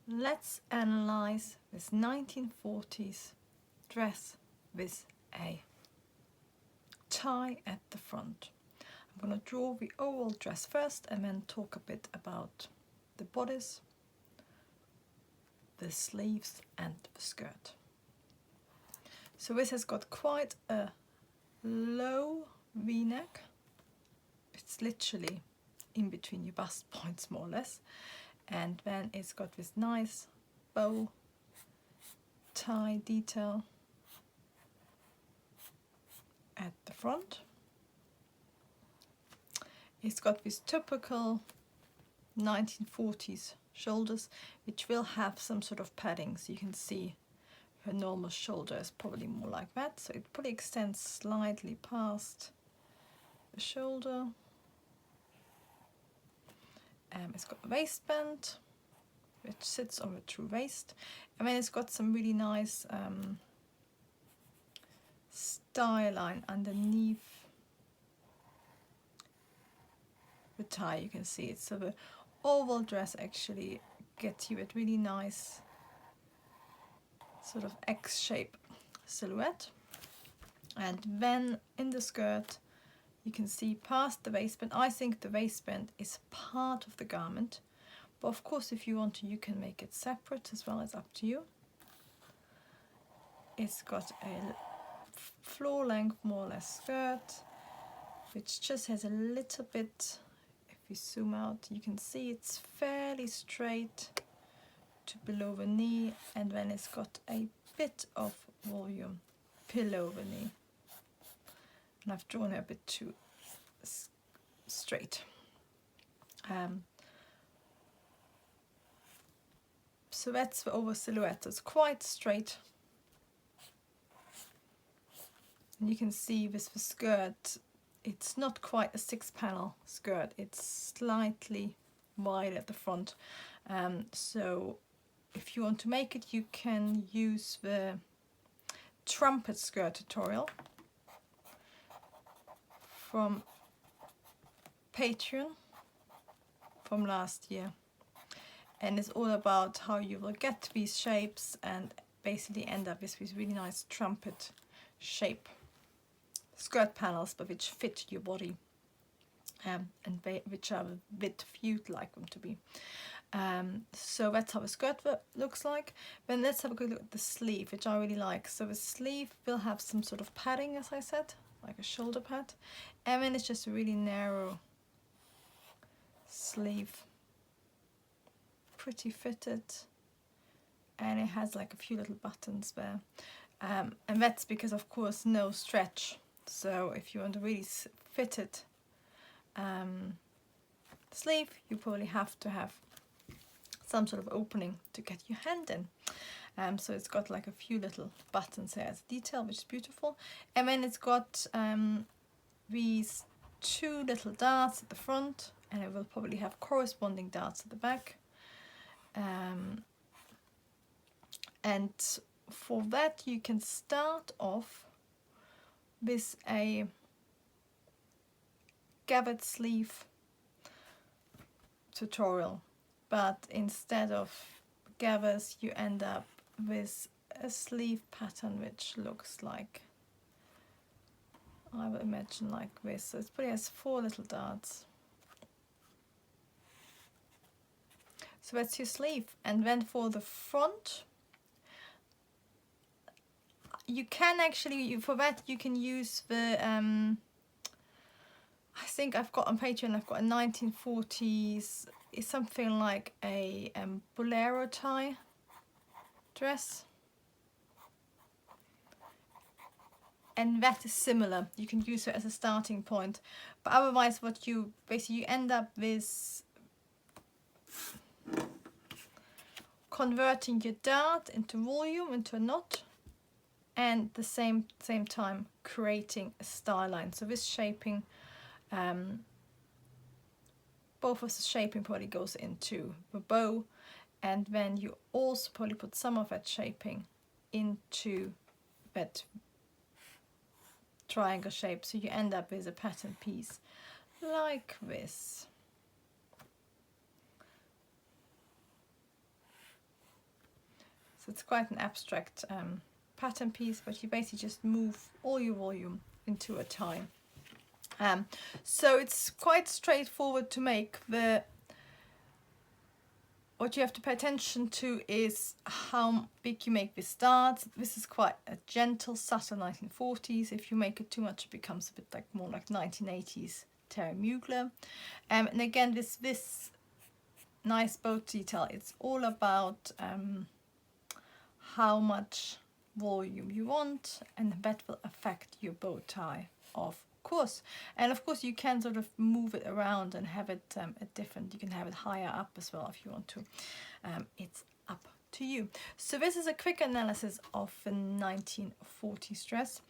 let's analyze this 1940s dress with a tie at the front. I'm going to draw the overall dress first and then talk a bit about the bodice, the sleeves and the skirt. So this has got quite a low V-neck. It's literally in between your bust points more or less, and then it's got this nice bow tie detail at the front. It's got this typical 1940s shoulders, which will have some sort of padding, so you can see her normal shoulder is probably more like that, so it probably extends slightly past the shoulder. It's got a waistband which sits on the true waist, and then it's got some really nice style line underneath the tie. You can see it, so the oval dress actually gets you a really nice sort of X-shape silhouette. And then in the skirt you can see past the waistband. I think the waistband is part of the garment, but of course if you want to, you can make it separate as well. It's up to you. It's got a floor length more or less skirt, which just has a little bit, if you zoom out you can see it's fairly straight to below the knee, and then it's got a bit of volume below the knee. And I've drawn it a bit too straight. So that's the over silhouette. It's quite straight. And you can see with the skirt, it's not quite a 6-panel skirt. It's slightly wide at the front. So if you want to make it, you can use the trumpet skirt tutorial from Patreon from last year, and it's all about how you will get these shapes and basically end up with these really nice trumpet shape skirt panels, but which fit your body and which are the width you'd like them to be. So that's how the skirt looks like. Then let's have a good look at the sleeve, which I really like. So the sleeve will have some sort of padding, as I said, like a shoulder pad, and then it's just a really narrow sleeve, pretty fitted, and it has like a few little buttons there, and that's because of course no stretch. So if you want to really fitted sleeve, you probably have to have some sort of opening to get your hand in. So it's got like a few little buttons here as detail, which is beautiful. And then it's got these 2 little darts at the front, and it will probably have corresponding darts at the back. And for that you can start off with a gathered sleeve tutorial, but instead of gathers you end up with a sleeve pattern which looks like, I would imagine like this. So it probably has 4 little darts. So that's your sleeve. And then for the front, you can actually, for that you can use the I think I've got on Patreon, I've got a 1940s, it's something like a bolero tie dress, and that is similar. You can use it as a starting point, but otherwise what you basically end up with converting your dart into volume, into a knot, and at the same time creating a style line. So this shaping, both of the shaping probably goes into the bow, and then you also probably put some of that shaping into that triangle shape, so you end up with a pattern piece like this. So it's quite an abstract pattern piece, but you basically just move all your volume into a tie. So it's quite straightforward to make. What you have to pay attention to is how big you make this dart. This is quite a gentle, subtle 1940s. If you make it too much, it becomes a bit like more like 1980s Terry Mugler. And again, this nice bow detail, it's all about how much volume you want, and that will affect your bow tie, of course. And of course you can sort of move it around and have it different. You can have it higher up as well if you want to. It's up to you. So this is a quick analysis of a 1940s dress.